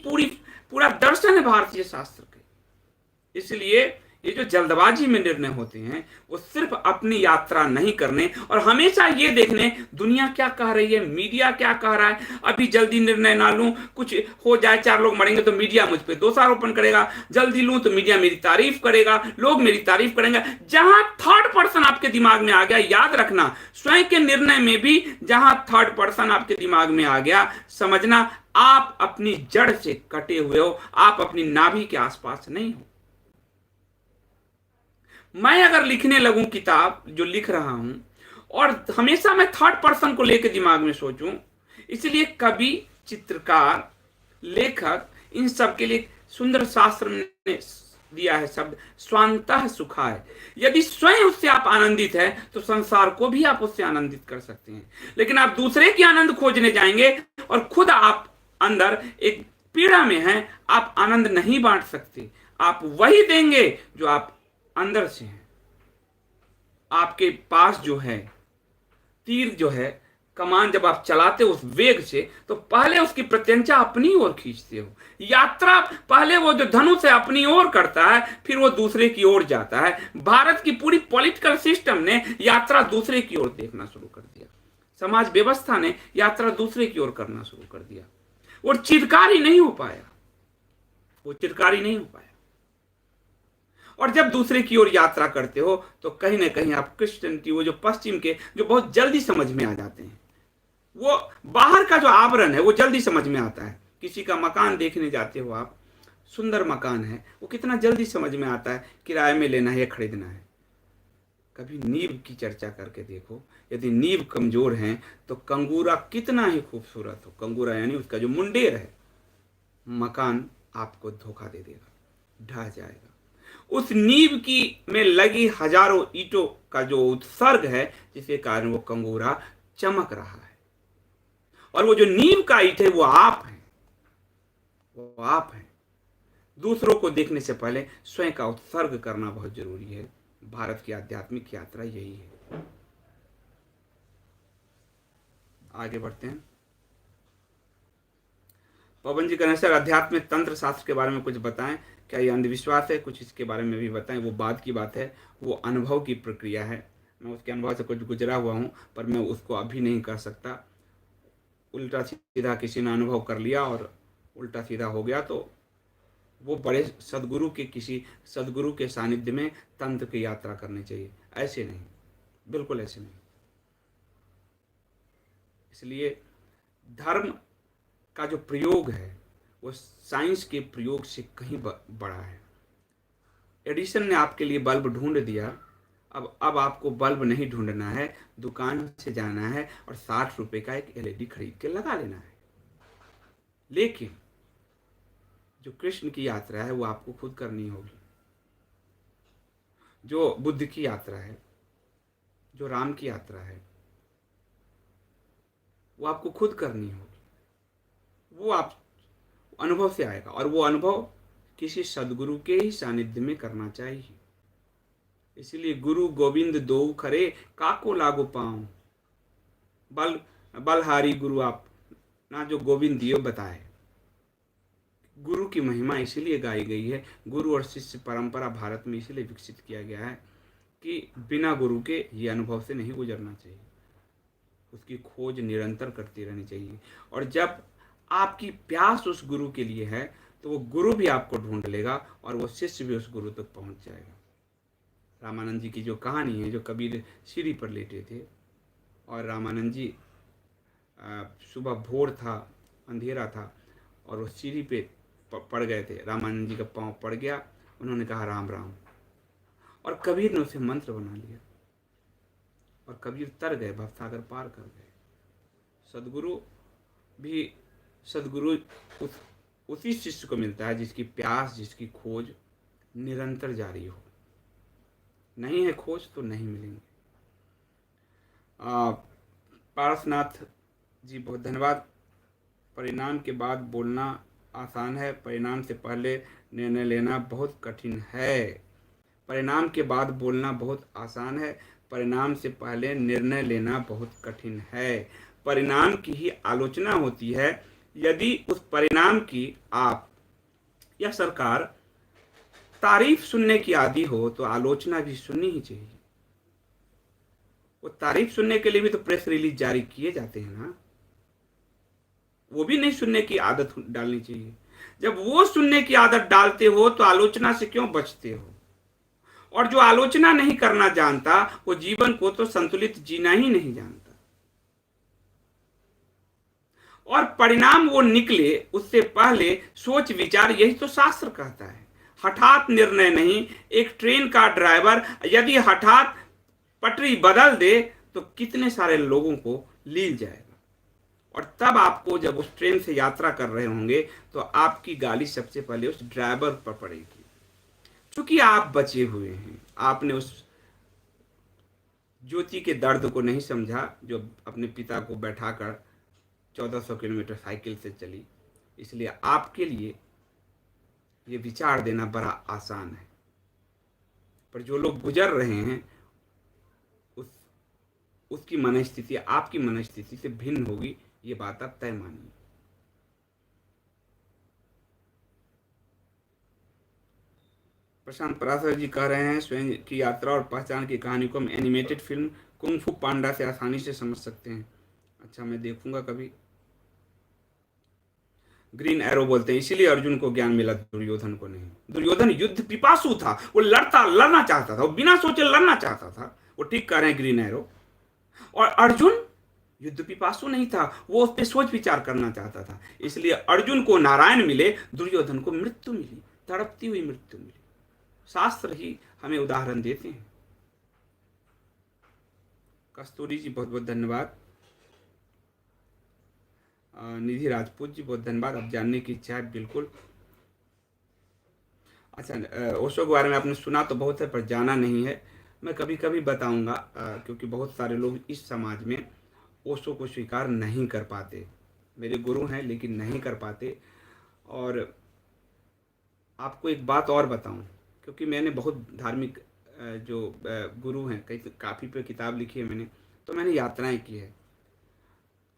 पूरा दर्शन है भारतीय शास्त्र के। इसलिए ये जो जल्दबाजी में निर्णय होते हैं, वो सिर्फ अपनी यात्रा नहीं करने और हमेशा ये देखने दुनिया क्या कह रही है, मीडिया क्या कह रहा है, अभी जल्दी निर्णय ना लूं, कुछ हो जाए, 4 लोग मरेंगे तो मीडिया मुझ पे दोषारोपण करेगा, जल्दी लूं तो मीडिया मेरी तारीफ करेगा, लोग मेरी तारीफ करेंगे। जहां थर्ड पर्सन आपके दिमाग में आ गया, याद रखना, स्वयं के निर्णय में भी जहां थर्ड पर्सन आपके दिमाग में आ गया, समझना आप अपनी जड़ से कटे हुए हो, आप अपनी नाभि के आसपास नहीं हो। मैं अगर लिखने लगूं किताब जो लिख रहा हूं और हमेशा मैं थर्ड पर्सन को लेकर दिमाग में सोचूं, इसलिए कवि, चित्रकार, लेखक, इन सब के लिए सुंदर शास्त्र ने दिया है शब्द स्वांतः सुखाय। यदि स्वयं उससे आप आनंदित है तो संसार को भी आप उससे आनंदित कर सकते हैं। लेकिन आप दूसरे की आनंद खोजने जाएंगे और खुद आप अंदर एक पीड़ा में हैं, आप आनंद नहीं बांट सकते। आप वही देंगे जो आप अंदर से हैं। आपके पास जो है तीर, जो है कमान, जब आप चलाते हो उस वेग से, तो पहले उसकी प्रत्यंचा अपनी ओर खींचते हो। यात्रा पहले वो जो धनुष है अपनी ओर करता है, फिर वो दूसरे की ओर जाता है। भारत की पूरी पॉलिटिकल सिस्टम ने यात्रा दूसरे की ओर देखना शुरू कर दिया। समाज व्यवस्था ने यात्रा दूसरे की ओर करना शुरू कर दिया। वो चिरकार ही नहीं हो पाया, वो चिरकार ही नहीं हो पाया। और जब दूसरे की ओर यात्रा करते हो तो कहीं ना कहीं आप क्रिश्चियनिटी, वो जो पश्चिम के, जो बहुत जल्दी समझ में आ जाते हैं, वो बाहर का जो आवरण है वो जल्दी समझ में आता है। किसी का मकान देखने जाते हो आप, सुंदर मकान है, वो कितना जल्दी समझ में आता है किराए में लेना है या खरीदना है। कभी नींव की चर्चा करके देखो, यदि नींव कमजोर है तो कंगूरा कितना ही खूबसूरत हो, कंगूरा यानी उसका जो मुंडेर है, मकान आपको धोखा दे देगा, ढह जाएगा। उस नींव की में लगी हजारों ईंटों का जो उत्सर्ग है, जिसके कारण वो कंगूरा चमक रहा है। और वो जो नींव का ईंट है वो आप हैं, वो आप हैं। दूसरों को देखने से पहले स्वयं का उत्सर्ग करना बहुत जरूरी है। भारत की आध्यात्मिक यात्रा यही है। आगे बढ़ते हैं। पवन जी कहना सर, अध्यात्म तंत्र शास्त्र के बारे में कुछ बताएं, क्या ये अंधविश्वास है? कुछ इसके बारे में भी बताएं। वो बाद की बात है, वो अनुभव की प्रक्रिया है। मैं उसके अनुभव से कुछ गुजरा हुआ हूँ, पर मैं उसको अभी नहीं कर सकता। उल्टा सीधा किसी ने अनुभव कर लिया और उल्टा सीधा हो गया, तो वो बड़े सदगुरु के, किसी सदगुरु के सानिध्य में तंत्र की यात्रा करनी चाहिए। ऐसे नहीं, बिल्कुल ऐसे नहीं। इसलिए धर्म का जो प्रयोग है वो साइंस के प्रयोग से कहीं बड़ा है। एडिसन ने आपके लिए बल्ब ढूंढ दिया, अब आपको बल्ब नहीं ढूंढना है, दुकान से जाना है और 60 रुपए का एक एलईडी खरीद के लगा लेना है। लेकिन जो कृष्ण की यात्रा है वो आपको खुद करनी होगी। जो बुद्ध की यात्रा है, जो राम की यात्रा है, वो आपको खुद करनी होगी। वो आप अनुभव से आएगा, और वो अनुभव किसी सदगुरु के ही सानिध्य में करना चाहिए। इसलिए गुरु गोविंद दो खरे, काको लागो पाऊं, बलहारी गुरु आप ना जो गोविंद दियो बताए। गुरु की महिमा इसीलिए गाई गई है, गुरु और शिष्य परंपरा भारत में इसीलिए विकसित किया गया है कि बिना गुरु के ये अनुभव से नहीं गुजरना चाहिए, उसकी खोज निरंतर करती रहनी चाहिए। और जब आपकी प्यास उस गुरु के लिए है तो वो गुरु भी आपको ढूंढ लेगा और वो शिष्य भी उस गुरु तक पहुंच जाएगा। रामानंद जी की जो कहानी है, जो कबीर सीढ़ी पर लेटे थे और रामानंद जी सुबह भोर था, अंधेरा था, और वो सीढ़ी पे पड़ गए थे। रामानंद जी का पाँव पड़ गया, उन्होंने कहा राम राम, और कबीर ने उसे मंत्र बना लिया और कबीर तर गए, भवसागर पार कर गए। सदगुरु भी, सदगुरु उसी शिष्य को मिलता है जिसकी प्यास, जिसकी खोज निरंतर जारी हो। नहीं है खोज तो नहीं मिलेंगे। पारसनाथ जी बहुत धन्यवाद। परिणाम के बाद बोलना आसान है, परिणाम से पहले निर्णय लेना बहुत कठिन है। परिणाम के बाद बोलना बहुत आसान है, परिणाम से पहले निर्णय लेना बहुत कठिन है। परिणाम की ही आलोचना होती है। यदि उस परिणाम की आप या सरकार तारीफ सुनने की आदी हो तो आलोचना भी सुननी ही चाहिए। वो तारीफ सुनने के लिए भी तो प्रेस रिलीज जारी किए जाते हैं ना, वो भी नहीं सुनने की आदत डालनी चाहिए। जब वो सुनने की आदत डालते हो तो आलोचना से क्यों बचते हो? और जो आलोचना नहीं करना जानता वो जीवन को तो संतुलित जीना ही नहीं जानता। और परिणाम वो निकले उससे पहले सोच विचार, यही तो शास्त्र कहता है। हठात निर्णय नहीं। एक ट्रेन का ड्राइवर यदि हठात पटरी बदल दे तो कितने सारे लोगों को लील जाएगा। और तब आपको जब उस ट्रेन से यात्रा कर रहे होंगे तो आपकी गाली सबसे पहले उस ड्राइवर पर पड़ेगी, क्योंकि आप बचे हुए हैं। आपने उस ज्योति के दर्द को नहीं समझा जो अपने पिता को बैठाकर 1400 किलोमीटर साइकिल से चली। इसलिए आपके लिए ये विचार देना बड़ा आसान है, पर जो लोग गुजर रहे हैं उसकी मनस्थिति आपकी मनस्थिति से भिन्न होगी, ये बात आप तय मानिए। प्रशांत पराशर जी कह रहे हैं स्वयं की यात्रा और पहचान की कहानी को हम एनिमेटेड फिल्म कुंग फू पांडा से आसानी से समझ सकते हैं। अच्छा, मैं देखूंगा कभी। ग्रीन एरो बोलते हैं इसीलिए अर्जुन को ज्ञान मिला, दुर्योधन को नहीं। दुर्योधन युद्ध पिपासु था, वो लड़ना चाहता था, वो बिना सोचे लड़ना चाहता था। वो ठीक कह रहे हैं ग्रीन एरो। और अर्जुन युद्ध पिपासु नहीं था, वो उस पर सोच विचार करना चाहता था। इसलिए अर्जुन को नारायण मिले, दुर्योधन को मृत्यु मिली, तड़पती हुई मृत्यु मिली। शास्त्र ही हमें उदाहरण देते हैं। कस्तूरी जी बहुत बहुत धन्यवाद। निधि राजपूत जी बहुत धन्यवाद। अब जानने की इच्छा है बिल्कुल। अच्छा, ओशो के बारे में आपने सुना तो बहुत है पर जाना नहीं है। मैं कभी कभी बताऊंगा, क्योंकि बहुत सारे लोग इस समाज में ओशो को स्वीकार नहीं कर पाते। मेरे गुरु हैं लेकिन नहीं कर पाते। और आपको एक बात और बताऊं, क्योंकि मैंने बहुत धार्मिक जो गुरु हैं, कई काफ़ी पे किताब लिखी है मैंने, तो मैंने यात्राएं की है।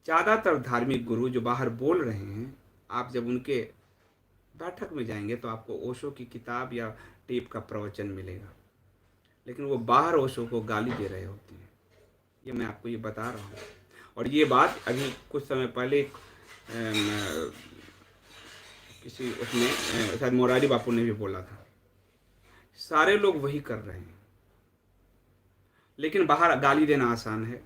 ज़्यादातर धार्मिक गुरु जो बाहर बोल रहे हैं, आप जब उनके बैठक में जाएंगे तो आपको ओशो की किताब या टेप का प्रवचन मिलेगा, लेकिन वो बाहर ओशो को गाली दे रहे होते हैं। ये मैं आपको ये बता रहा हूँ। और ये बात अभी कुछ समय पहले किसी उसमें शायद मोरारी बापू ने भी बोला था। सारे लोग वही कर रहे हैं, लेकिन बाहर गाली देना आसान है।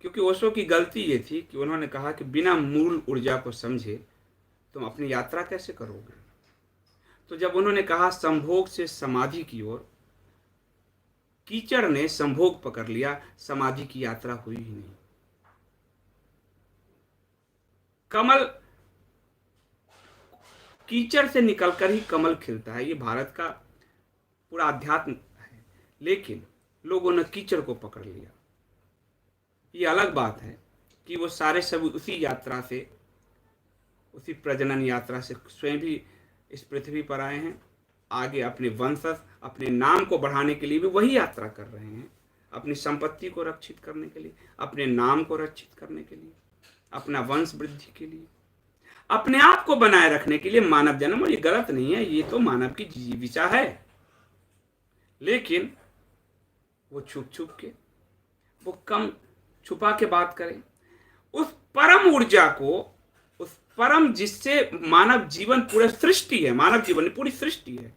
क्योंकि ओशो की गलती ये थी कि उन्होंने कहा कि बिना मूल ऊर्जा को समझे तुम अपनी यात्रा कैसे करोगे। तो जब उन्होंने कहा संभोग से समाधि की ओर, कीचड़ ने संभोग पकड़ लिया, समाधि की यात्रा हुई ही नहीं। कमल कीचड़ से निकलकर ही कमल खिलता है, ये भारत का पूरा अध्यात्म है। लेकिन लोगों ने कीचड़ को पकड़ लिया। ये अलग बात है कि वो सारे सब उसी यात्रा से, उसी प्रजनन यात्रा से स्वयं भी इस पृथ्वी पर आए हैं। आगे अपने वंशज, अपने नाम को बढ़ाने के लिए भी वही यात्रा कर रहे हैं। अपनी संपत्ति को रक्षित करने के लिए, अपने नाम को रक्षित करने के लिए, अपना वंश वृद्धि के लिए, अपने आप को बनाए रखने के लिए मानव जन्म। और ये गलत नहीं है, ये तो मानव की जीविका है। लेकिन वो छुप छुप के, वो कम छुपा के बात करें। उस परम ऊर्जा को, उस परम जिससे मानव जीवन पूरे सृष्टि है, मानव जीवन पूरी सृष्टि है।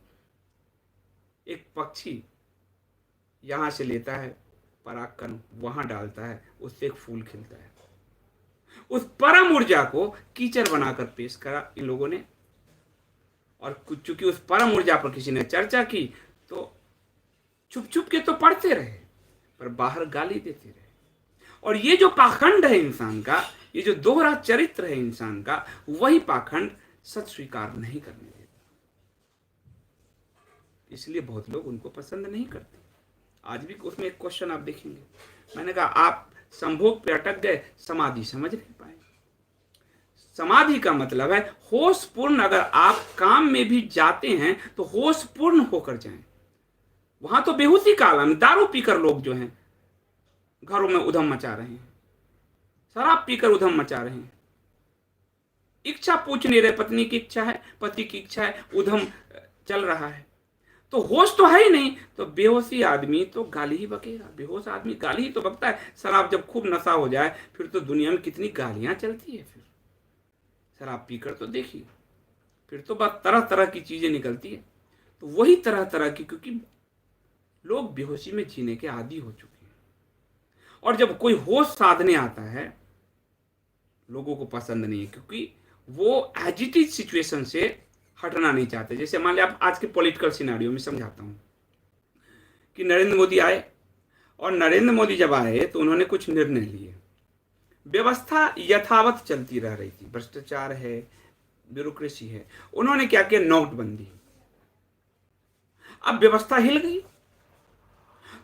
एक पक्षी यहां से लेता है परागकण, वहां डालता है, उससे एक फूल खिलता है। उस परम ऊर्जा को कीचड़ बनाकर पेश करा इन लोगों ने। और चूंकि उस परम ऊर्जा पर किसी ने चर्चा की तो छुप छुप के तो पढ़ते रहे, पर बाहर गाली देते रहे। और ये जो पाखंड है इंसान का, ये जो दोहरा चरित्र है इंसान का, वही पाखंड सच स्वीकार नहीं करने देता। इसलिए बहुत लोग उनको पसंद नहीं करते। आज भी उसमें एक क्वेश्चन आप देखेंगे, मैंने कहा आप संभोग पे अटक गए, समाधि समझ नहीं पाए। समाधि का मतलब है होशपूर्ण। अगर आप काम में भी जाते हैं तो होशपूर्ण होकर जाएं। वहां तो बेहोशी का आलम, दारू पीकर लोग जो हैं घरों में उधम मचा रहे हैं, शराब पीकर उधम मचा रहे हैं, इच्छा पूछ नहीं रहे। पत्नी की इच्छा है, पति की इच्छा है, उधम चल रहा है। तो होश तो है ही नहीं, तो बेहोशी आदमी तो गाली ही बकेगा। बेहोश आदमी गाली ही तो बकता है। शराब जब खूब नशा हो जाए फिर तो दुनिया में कितनी गालियां चलती है। फिर शराब पीकर तो देखिए, फिर तो बस तरह तरह की चीजें निकलती है। तो वही तरह तरह की, क्योंकि लोग बेहोशी में जीने के आदी हो चुके हैं। और जब कोई होश साधने आता है, लोगों को पसंद नहीं है, क्योंकि वो एजिटेड सिचुएशन से हटना नहीं चाहते। जैसे मान लिया आप आज के पॉलिटिकल सिनारियो में समझाता हूँ कि नरेंद्र मोदी आए, और नरेंद्र मोदी जब आए तो उन्होंने कुछ निर्णय लिए, व्यवस्था यथावत चलती रह रही थी, भ्रष्टाचार है, ब्यूरोक्रेसी है। उन्होंने क्या किया, नोटबंदी, अब व्यवस्था हिल गई।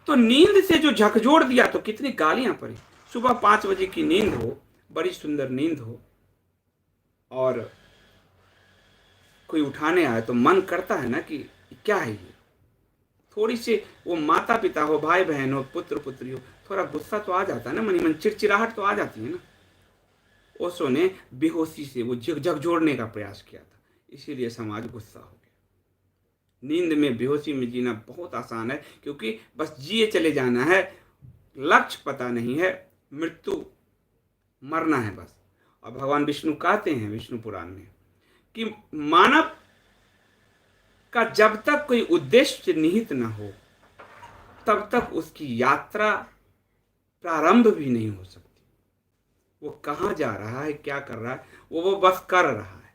तो नींद से जो झकझोर दिया तो कितनी गालियां पड़ी। सुबह 5 बजे की नींद हो, बड़ी सुंदर नींद हो, और कोई उठाने आए तो मन करता है ना कि क्या है ये। थोड़ी सी वो माता पिता हो, भाई बहन हो, पुत्र पुत्री हो, थोड़ा गुस्सा तो आ जाता है ना, मनी मन चिड़चिड़ाहट तो आ जाती है ना। ओशो ने बेहोशी से वो झकझोरने का प्रयास किया था, इसीलिए समाज गुस्सा हो गया। नींद में बेहोशी में जीना बहुत आसान है, क्योंकि बस जिए चले जाना है, लक्ष्य पता नहीं है, मृत्यु, मरना है बस। और भगवान विष्णु कहते हैं विष्णु पुराण में कि मानव का जब तक कोई उद्देश्य निहित न हो तब तक उसकी यात्रा प्रारंभ भी नहीं हो सकती। वो कहाँ जा रहा है, क्या कर रहा है, वो बस कर रहा है।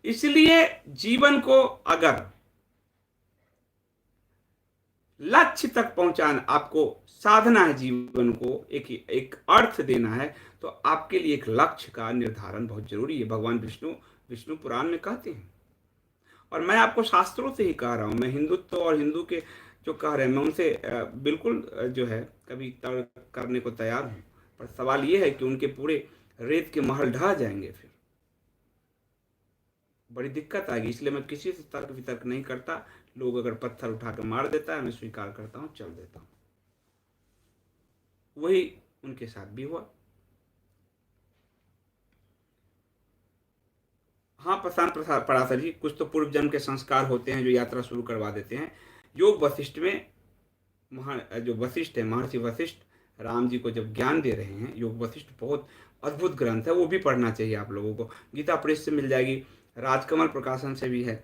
इसलिए जीवन को अगर लक्ष्य तक पहुंचाना, आपको साधना है, जीवन को एक अर्थ देना है, तो आपके लिए एक लक्ष्य का निर्धारण बहुत जरूरी है। भगवान विष्णु पुराण में कहते हैं, और मैं आपको शास्त्रों से ही कह रहा हूं। मैं हिंदुत्व और हिंदू के जो कह रहे हैं मैं उनसे बिल्कुल जो है कभी तर्क करने को तैयार हूं, पर सवाल ये है कि उनके पूरे रेत के महल ढह जाएंगे, फिर बड़ी दिक्कत आएगी। इसलिए मैं किसी से तर्क वितर्क नहीं करता। लोग अगर पत्थर उठा कर मार देता है, मैं स्वीकार करता हूं, चल देता हूं। वही उनके साथ भी हुआ। हाँ, प्रशांत पराशर जी, कुछ तो पूर्व जन्म के संस्कार होते हैं जो यात्रा शुरू करवा देते हैं। योग वशिष्ठ में जो वशिष्ठ है, महर्षि वशिष्ठ राम जी को जब ज्ञान दे रहे हैं, योग वशिष्ठ बहुत अद्भुत ग्रंथ है, वो भी पढ़ना चाहिए आप लोगों को। गीता प्रेस से मिल जाएगी, राजकमल प्रकाशन से भी है।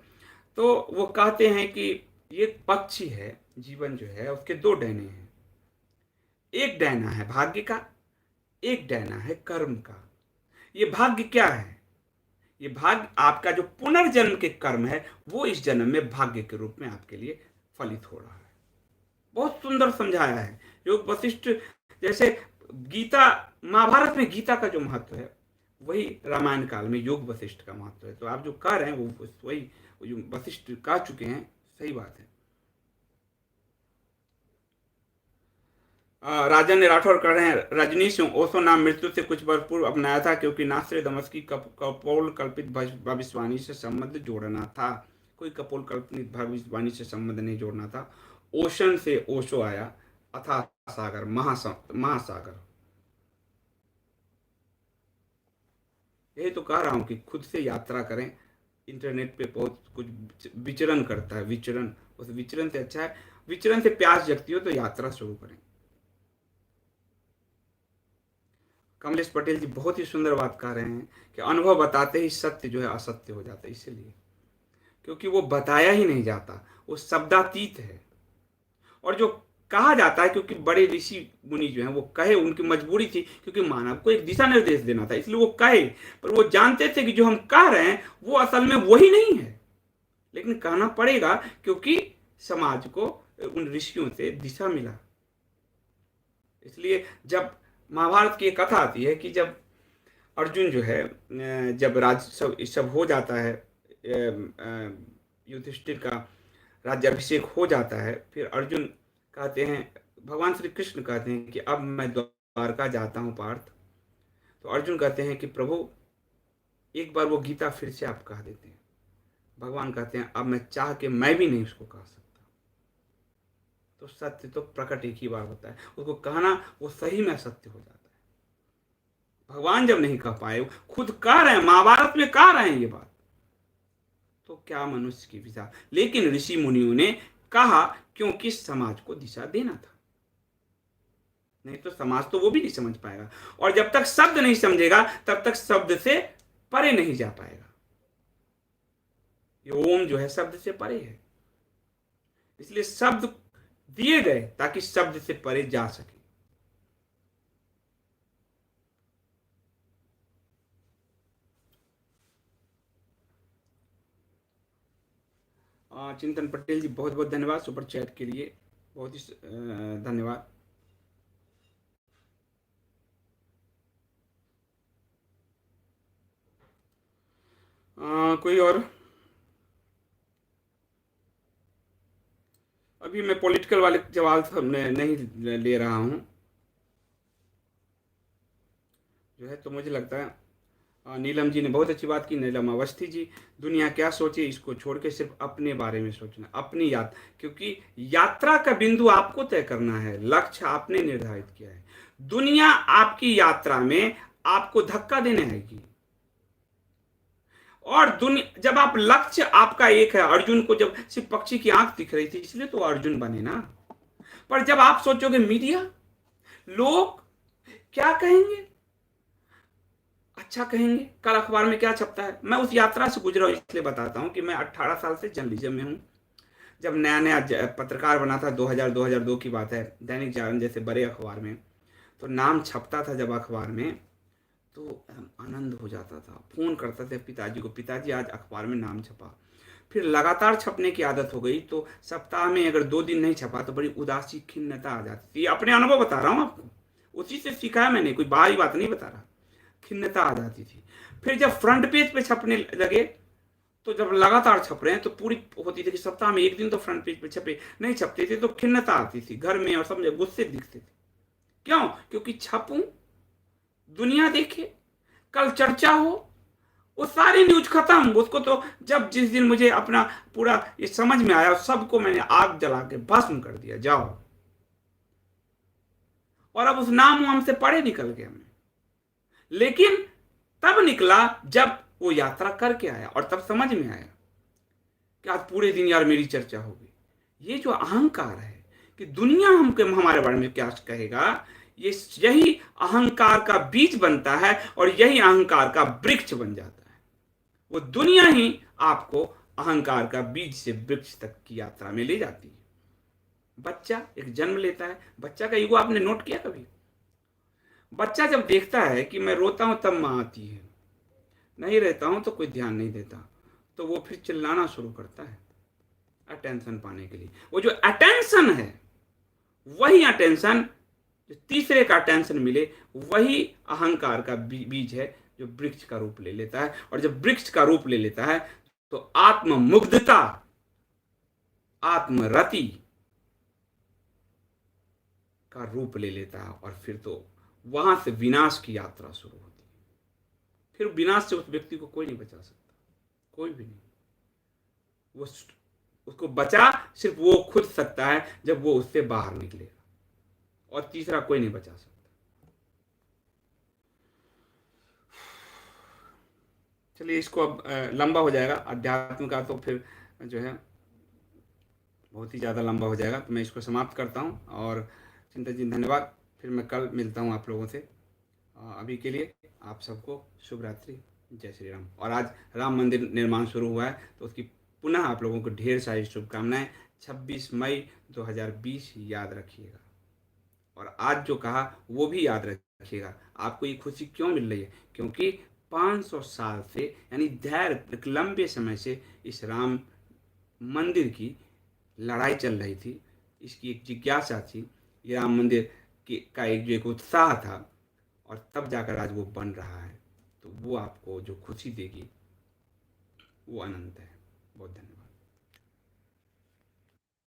तो वो कहते हैं कि ये पक्षी है, जीवन जो है उसके दो डैने हैं। एक डैना है भाग्य का, एक डैना है कर्म का। ये भाग्य क्या है, ये भाग्य आपका जो पुनर्जन्म के कर्म है, वो इस जन्म में भाग्य के रूप में आपके लिए फलित हो रहा है। बहुत सुंदर समझाया है योग वशिष्ठ। जैसे गीता, महाभारत में गीता का जो महत्व है, वही रामायण काल में योग वशिष्ठ का महत्व है। तो आप जो कह रहे हैं वो वही जो वशिष्ठ कह चुके हैं, सही बात है। राजन राठौर कर रहे हैं, रजनीश ओशो नाम मृत्यु से कुछ वर्ष पूर्व अपनाया था, क्योंकि नास्रे दमस्की कपोल कल्पित भविष्यवाणी से संबंध जोड़ना था। कोई कपोल कल्पित भविष्यवाणी से संबंध नहीं जोड़ना था। ओशन से ओशो आया, अथाह सागर, महासागर। यही तो कह रहा हूं कि खुद से यात्रा करें। इंटरनेट पे बहुत कुछ विचरण करता है, विचरण, उस विचरण से अच्छा है, विचरण से प्यास जगती हो तो यात्रा शुरू करें। कमलेश पटेल जी बहुत ही सुंदर बात कह रहे हैं कि अनुभव बताते ही सत्य जो है असत्य हो जाता है। इसीलिए क्योंकि वो बताया ही नहीं जाता, वो शब्दातीत है। और जो कहा जाता है, क्योंकि बड़े ऋषि मुनि जो हैं वो कहे, उनकी मजबूरी थी, क्योंकि मानव को एक दिशा निर्देश देना था, इसलिए वो कहे। पर वो जानते थे कि जो हम कह रहे हैं वो असल में वही नहीं है, लेकिन कहना पड़ेगा, क्योंकि समाज को उन ऋषियों से दिशा मिला। इसलिए जब महाभारत की एक कथा आती है कि जब अर्जुन जो है, जब राज सब हो जाता है, युधिष्ठिर का राज्याभिषेक हो जाता है, फिर अर्जुन कहते हैं, भगवान श्री कृष्ण कहते हैं कि अब मैं द्वारका जाता हूँ पार्थ। तो अर्जुन कहते हैं कि प्रभु एक बार वो गीता फिर से आप कह देते हैं। भगवान कहते हैं अब मैं चाह के मैं भी नहीं उसको कह सकता। तो सत्य तो प्रकट एक ही बार होता है, उसको कहना वो सही में सत्य हो जाता है। भगवान जब नहीं कह पाए, खुद कह रहे हैं, महाभारत में कह रहे हैं ये बात, तो क्या मनुष्य की विचार। लेकिन ऋषि मुनियों ने कहा, क्योंकि समाज को दिशा देना था, नहीं तो समाज तो वो भी नहीं समझ पाएगा। और जब तक शब्द नहीं समझेगा तब तक शब्द से परे नहीं जा पाएगा। ये ओम जो है शब्द से परे है, इसलिए शब्द दिए गए ताकि शब्द से परे जा सके। चिंतन पटेल जी, बहुत बहुत धन्यवाद सुपर चैट के लिए, बहुत ही धन्यवाद। कोई और? अभी मैं पॉलिटिकल वाले सवाल सब नहीं ले रहा हूँ, जो है तो मुझे लगता है नीलम जी ने बहुत अच्छी बात की, नीलम अवस्थी जी। दुनिया क्या सोचे इसको छोड़ के सिर्फ अपने बारे में सोचना, अपनी क्योंकि यात्रा का बिंदु आपको तय करना है, लक्ष्य आपने निर्धारित किया है। दुनिया आपकी यात्रा में आपको धक्का देने आएगी। और दुनिया, जब आप लक्ष्य आपका एक है, अर्जुन को जब सिर्फ पक्षी की आंख दिख रही थी इसलिए तो अर्जुन बने ना। पर जब आप सोचोगे मीडिया, लोग क्या कहेंगे, अच्छा कहेंगे, कल अखबार में क्या छपता है। मैं उस यात्रा से गुजरा हूं इसलिए बताता हूं कि मैं 18 साल से जर्नलिज्म में हूं। जब नया नया पत्रकार बना था, 2002 की बात है, दैनिक जागरण जैसे बड़े अखबार में तो नाम छपता था जब अखबार में, तो आनंद हो जाता था। फोन करता था पिताजी को, पिताजी आज अखबार में नाम छपा। फिर लगातार छपने की आदत हो गई, तो सप्ताह में अगर 2 दिन नहीं छपा तो बड़ी उदासी, खिन्नता आ जाती थी। अपने अनुभव बता रहा हूँ आपको, उसी से सीखा है मैंने, कोई बाहरी बात नहीं बता रहा। खिन्नता आ जाती थी। फिर जब फ्रंट पेज पे छपने लगे, तो जब लगातार छप रहे हैं तो पूरी होती थी कि सप्ताह में 1 दिन तो फ्रंट पेज पे छपे, नहीं छपते थे तो खिन्नता आती थी घर में, और समझे गुस्से दिखते थे। क्यों? क्योंकि छपूं, दुनिया देखे, कल चर्चा हो, वो सारी न्यूज खत्म। उसको तो जब जिस दिन मुझे अपना पूरा ये समझ में आया, सबको मैंने आग जला के भस्म कर दिया, जाओ। और अब उस नाम वाम से परे निकल गया मैं। लेकिन तब निकला जब वो यात्रा करके आया, और तब समझ में आया कि आज पूरे दिन यार मेरी चर्चा होगी। ये जो अहंकार है कि दुनिया हमके हमारे बारे में क्या कहेगा, ये यही अहंकार का बीज बनता है और यही अहंकार का वृक्ष बन जाता है। वो दुनिया ही आपको अहंकार का बीज से वृक्ष तक की यात्रा में ले जाती है। बच्चा एक जन्म लेता है, बच्चा का ईगो आपने नोट किया कभी? बच्चा जब देखता है कि मैं रोता हूं तब माँ आती है, नहीं रहता हूं तो कोई ध्यान नहीं देता, तो वो फिर चिल्लाना शुरू करता है अटेंशन पाने के लिए। वो जो अटेंशन है, वही अटेंशन, जो तीसरे का अटेंशन मिले, वही अहंकार का बीज है जो वृक्ष का रूप ले लेता है। और जब वृक्ष का रूप ले लेता है तो आत्ममुग्धता, आत्मरति का रूप ले लेता है, और फिर तो वहां से विनाश की यात्रा शुरू होती है। फिर विनाश से उस व्यक्ति को कोई नहीं बचा सकता, कोई भी नहीं। वो उसको बचा सिर्फ वो खुद सकता है, जब वो उससे बाहर निकलेगा, और तीसरा कोई नहीं बचा सकता। चलिए, इसको अब लंबा हो जाएगा अध्यात्म का, तो फिर जो है बहुत ही ज़्यादा लंबा हो जाएगा, तो मैं इसको समाप्त करता हूँ। और चिंता जी धन्यवाद, फिर मैं कल मिलता हूँ आप लोगों से। अभी के लिए आप सबको शुभ रात्रि, जय श्री राम। और आज राम मंदिर निर्माण शुरू हुआ है, तो उसकी पुनः आप लोगों को ढेर सारी शुभकामनाएं। 26 मई 2020 याद रखिएगा, और आज जो कहा वो भी याद रखिएगा। आपको ये खुशी क्यों मिल रही है? क्योंकि 500 साल से, यानी धैर्य, एक लंबे समय से इस राम मंदिर की लड़ाई चल रही थी, इसकी एक जिज्ञासा थी, ये राम मंदिर का एक जो एक उत्साह था, और तब जाकर आज वो बन रहा है। तो वो आपको जो खुशी देगी वो अनंत है। बहुत धन्यवाद।